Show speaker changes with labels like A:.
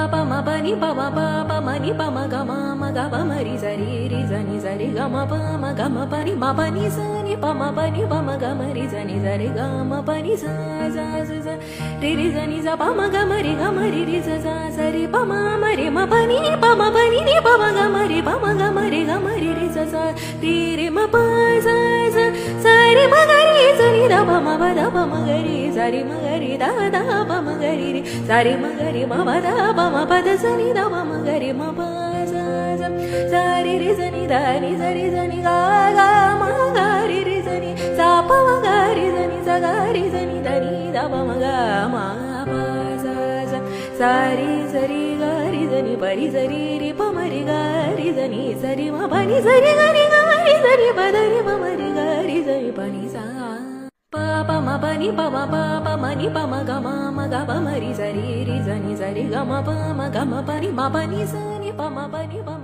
A: pa ma pa ni pa ma ni pa ma ga ma ri za ri ga ma pa ni ma pa ni sa ni pa ma ga ma ri za ri ga ma pa ni sa ri za ni za pa ma ri za ri pa ma ri ma pa ni ni pa ma ga ma ri ri za ri ma pa sa ri ma ga ri za ni da pa ma ga ri za ri ma ga ri da pa ma ga ri za ri ma ga ri ma pa da sa ni da pa ma ga ri ma pa sa ri za ni da ni za ni ga ma ga ri za ni sa pa ma ga ri za ni sa ga ri za ni da ni da pa ma ga ma pa sa ri ga ri za ni pa ri za ri pa ma ri ga ri za ni sa ri ma pa ni sa ri ga ri za ri pa da ri pa ma ri ga ri za ni pa ni sa pa ma pa ni pa ma ni pa ma ga ma ri za ri za ni za ri ga ma pa ni sa ni pa ma